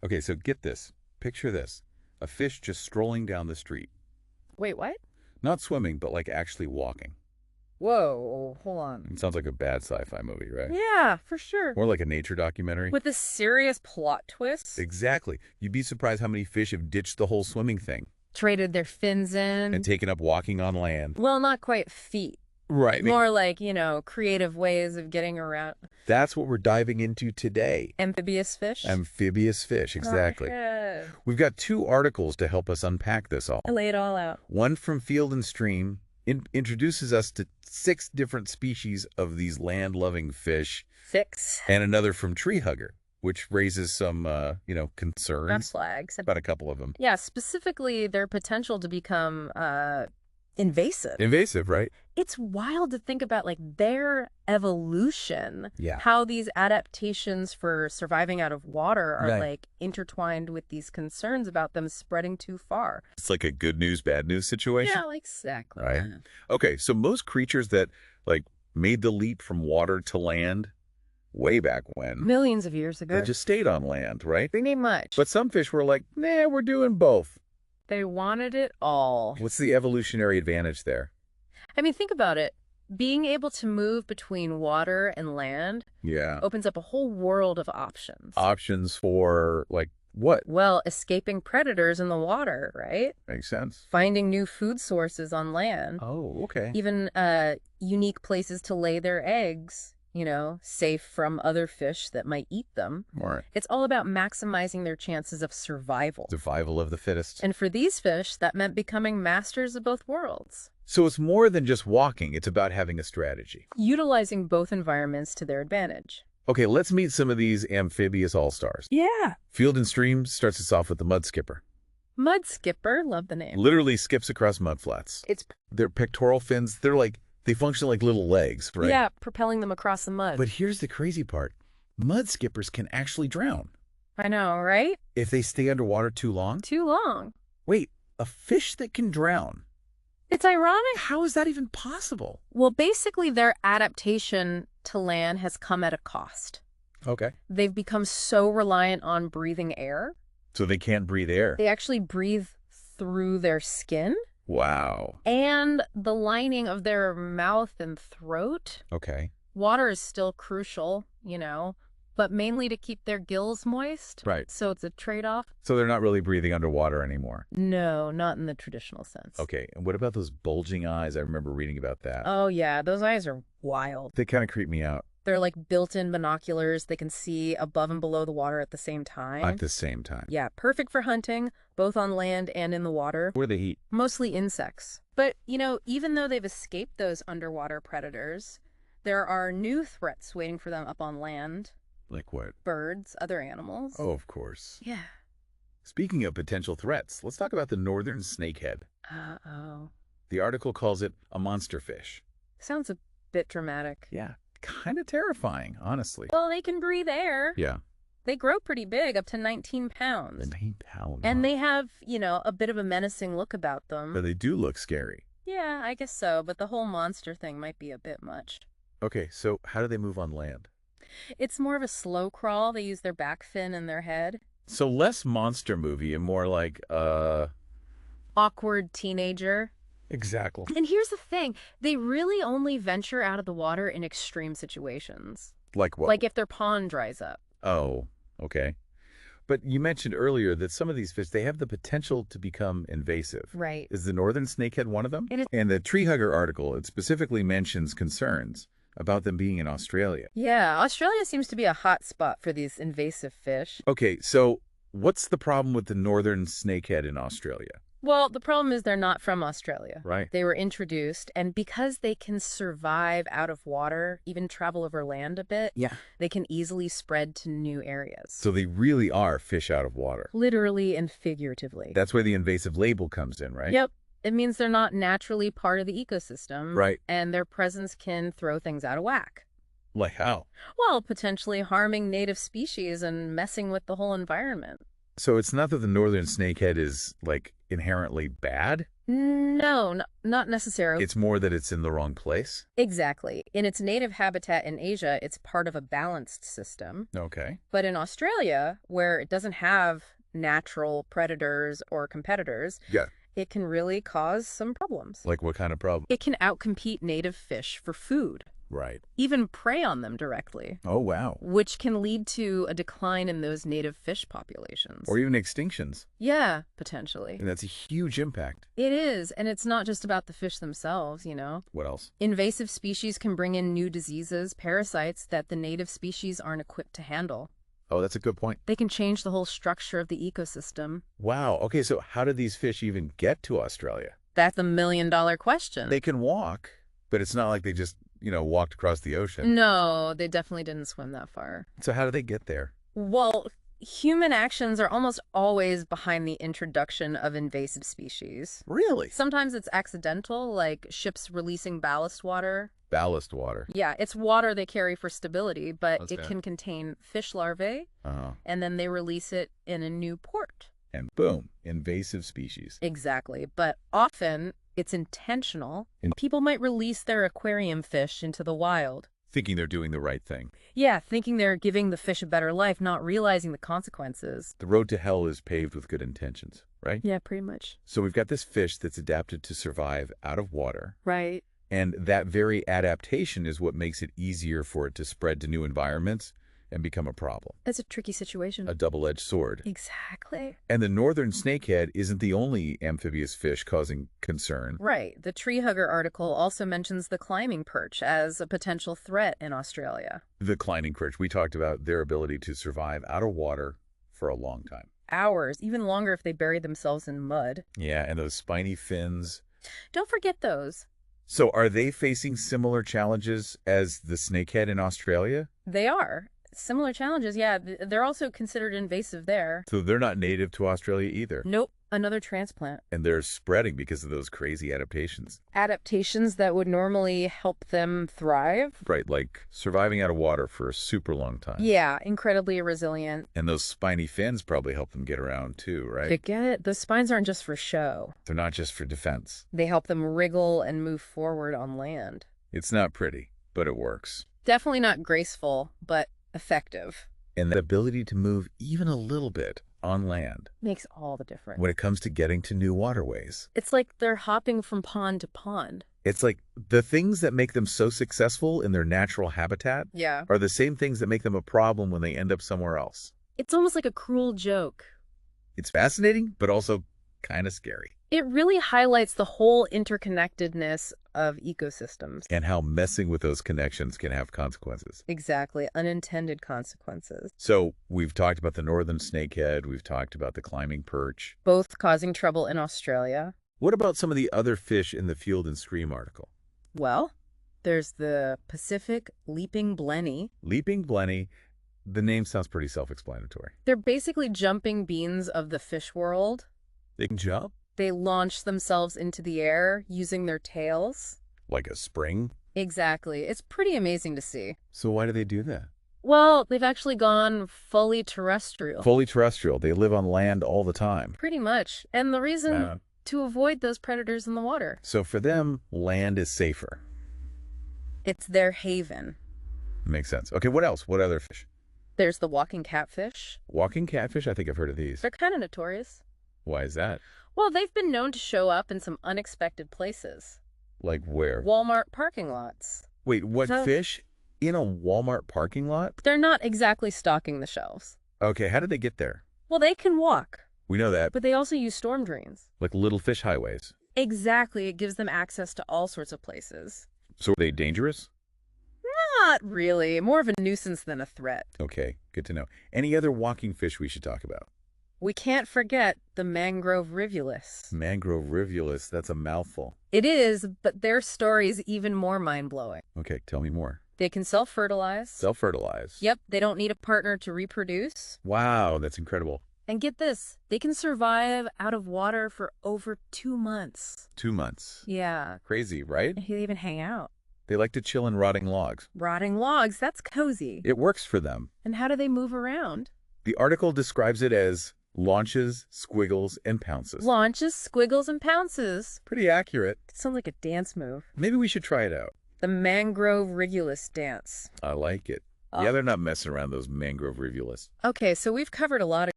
Okay, so get this. Picture this. A fish just strolling down the street. Wait, what? Not swimming, but like actually walking. Whoa, hold on. It sounds like a bad sci-fi movie, right? Yeah, for sure. More like a nature documentary. With a serious plot twist. Exactly. You'd be surprised how many fish have ditched the whole swimming thing Traded their fins in. and taken up walking on land. Well, not quite feet. Right. More like, creative ways of getting around. That's what we're diving into today. Amphibious fish? Amphibious fish, exactly. Okay. We've got 2 articles to help us unpack this all. I lay it all out. One from Field and Stream introduces us to 6 different species of these land-loving fish. 6. And another from Tree Hugger, which raises some, Red concerns flags. about a couple of them. Yeah, specifically their potential to become invasive. Invasive, right? It's wild to think about their evolution. Yeah. How these adaptations for surviving out of water are Right. intertwined with these concerns about them spreading too far. It's like a good news, bad news situation. Yeah, exactly. Right. Okay, so most creatures that, made the leap from water to land way back when, Millions of years ago. they just stayed on land, right? Pretty much. But some fish were like, nah, we're doing both. They wanted it all. What's the evolutionary advantage there? I mean, think about it. Being able to move between water and land Yeah. opens up a whole world of options. Options for, what? Well, escaping predators in the water, right? Makes sense. Finding new food sources on land. Oh, okay. Even unique places to lay their eggs, safe from other fish that might eat them. All right. It's all about maximizing their chances of survival. Survival of the fittest. And for these fish, that meant becoming masters of both worlds. So it's more than just walking. It's about having a strategy. Utilizing both environments to their advantage. Okay, let's meet some of these amphibious all-stars. Yeah. Field and Stream starts us off with the mudskipper. Mudskipper, love the name. Literally skips across mudflats. It's, Their pectoral fins, they function like little legs, right? yeah, propelling them across the mud. But here's the crazy part. Mudskippers can actually drown I know, right? if they stay underwater too long. Too long. Wait, a fish that can drown? It's ironic. How is that even possible? Well, basically, their adaptation to land has come at a cost. Okay. They've become so reliant on breathing air. So they can't breathe air. They actually breathe through their skin Wow. and the lining of their mouth and throat. Okay. Water is still crucial, but mainly to keep their gills moist. Right. So it's a trade-off. So they're not really breathing underwater anymore. No, not in the traditional sense. Okay. And what about those bulging eyes? I remember reading about that. Oh, yeah. Those eyes are wild. They kind of creep me out. They're like built-in binoculars. They can see above and below the water at the same time. At the same time. Yeah, perfect for hunting, both on land and in the water. Where they eat. Mostly insects. But, even though they've escaped those underwater predators, there are new threats waiting for them up on land. Like what? Birds, other animals. Oh, of course. Yeah. Speaking of potential threats, let's talk about the northern snakehead. Uh-oh. The article calls it a monster fish. Sounds a bit dramatic. Yeah, kind of terrifying, honestly. Well, they can breathe air. Yeah. They grow pretty big, up to 19 pounds. 19 pounds. And they have, a bit of a menacing look about them. But they do look scary. Yeah, I guess so, but the whole monster thing might be a bit much. Okay, so how do they move on land? It's more of a slow crawl. They use their back fin and their head. So less monster movie and more like, Awkward teenager. Exactly. And here's the thing. They really only venture out of the water in extreme situations. Like what? Like if their pond dries up. Oh, okay. But you mentioned earlier that some of these fish, they have the potential to become invasive. Right. Is the northern snakehead one of them? It is. And the tree hugger article, it specifically mentions concerns about them being in Australia. Yeah, Australia seems to be a hot spot for these invasive fish. Okay, so what's the problem with the northern snakehead in Australia? Well, the problem is they're not from Australia. Right. They were introduced, and because they can survive out of water, even travel over land a bit, Yeah. they can easily spread to new areas. So they really are fish out of water. Literally and figuratively. That's where the invasive label comes in, right? Yep. It means they're not naturally part of the ecosystem. Right. And their presence can throw things out of whack. Like how? Well, potentially harming native species and messing with the whole environment. So it's not that the northern snakehead is, inherently bad? No, not necessarily. It's more that it's in the wrong place? Exactly. In its native habitat in Asia, it's part of a balanced system. Okay. But in Australia, where it doesn't have natural predators or competitors, Yeah. it can really cause some problems. Like what kind of problem? It can outcompete native fish for food, Right. even prey on them directly, Oh, wow. which can lead to a decline in those native fish populations. Or even extinctions. Yeah, potentially. And that's a huge impact. It is, and it's not just about the fish themselves, What else? Invasive species can bring in new diseases, parasites that the native species aren't equipped to handle. Oh, that's a good point. They can change the whole structure of the ecosystem. Wow. Okay, so how did these fish even get to Australia? That's the million-dollar question. They can walk, but it's not like they just, walked across the ocean. No, they definitely didn't swim that far. So how do they get there? Well, human actions are almost always behind the introduction of invasive species. Really? Sometimes it's accidental, like ships releasing ballast water. Ballast water. Yeah, it's water they carry for stability, but Okay. it can contain fish larvae, Oh. and then they release it in a new port. And boom, invasive species. Exactly, but often it's intentional. People might release their aquarium fish into the wild. Thinking they're doing the right thing. Yeah, thinking they're giving the fish a better life, not realizing the consequences. The road to hell is paved with good intentions, right? Yeah, pretty much. So we've got this fish that's adapted to survive out of water. Right. And that very adaptation is what makes it easier for it to spread to new environments and become a problem. That's a tricky situation. A double-edged sword. Exactly. And the northern snakehead isn't the only amphibious fish causing concern. Right. The tree hugger article also mentions the climbing perch as a potential threat in Australia. The climbing perch, we talked about their ability to survive out of water for a long time. Hours, even longer if they bury themselves in mud. Yeah, and those spiny fins. Don't forget those. So are they facing similar challenges as the snakehead in Australia? They are. Similar challenges, yeah. They're also considered invasive there. So they're not native to Australia either. Nope, another transplant. And they're spreading because of those crazy adaptations. Adaptations that would normally help them thrive. Right, like surviving out of water for a super long time. Yeah, incredibly resilient. And those spiny fins probably help them get around too, right? Forget it. The spines aren't just for show. They're not just for defense. They help them wriggle and move forward on land. It's not pretty, but it works. Definitely not graceful, but effective. And that ability to move even a little bit on land Makes all the difference. when it comes to getting to new waterways. It's like they're hopping from pond to pond. It's like the things that make them so successful in their natural habitat Yeah. are the same things that make them a problem when they end up somewhere else. It's almost like a cruel joke. It's fascinating, but also kind of scary. It really highlights the whole interconnectedness of ecosystems. And how messing with those connections can have consequences. Exactly. Unintended consequences. So we've talked about the northern snakehead. We've talked about the climbing perch. Both causing trouble in Australia. What about some of the other fish in the Field and Stream article? Well, there's the Pacific leaping blenny. Leaping blenny. The name sounds pretty self-explanatory. They're basically jumping beans of the fish world. They can jump They launch themselves into the air using their tails. like a spring. Exactly. It's pretty amazing to see. So why do they do that? Well, they've actually gone fully terrestrial. Fully terrestrial. They live on land all the time. Pretty much. And the reason Yeah. to avoid those predators in the water. So for them, land is safer. It's their haven. Makes sense. Okay, what else? What other fish? There's the walking catfish. Walking catfish? I think I've heard of these. They're kind of notorious. Why is that? Well, they've been known to show up in some unexpected places. Like where? Walmart parking lots. Wait, what So- fish? In a Walmart parking lot? They're not exactly stocking the shelves. Okay, how did they get there? Well, they can walk, We know that. but they also use storm drains. Like little fish highways. Exactly. It gives them access to all sorts of places. So are they dangerous? Not really. More of a nuisance than a threat. Okay, good to know. Any other walking fish we should talk about? We can't forget the mangrove rivulus. Mangrove rivulus, that's a mouthful. It is, but their story is even more mind-blowing. Okay, tell me more. They can self-fertilize. Self-fertilize. Yep, they don't need a partner to reproduce. Wow, that's incredible. And get this, they can survive out of water for over 2 months. 2 months. Yeah, Crazy, right? and they even hang out. They like to chill in rotting logs. Rotting logs, that's cozy. It works for them. And how do they move around? The article describes it as Launches, squiggles, and pounces. Launches, squiggles, and pounces. Pretty accurate. Sounds like a dance move. Maybe we should try it out. The mangrove rigulus dance. I like it. Yeah, they're not messing around, those mangrove rivulas. Okay, so we've covered a lot of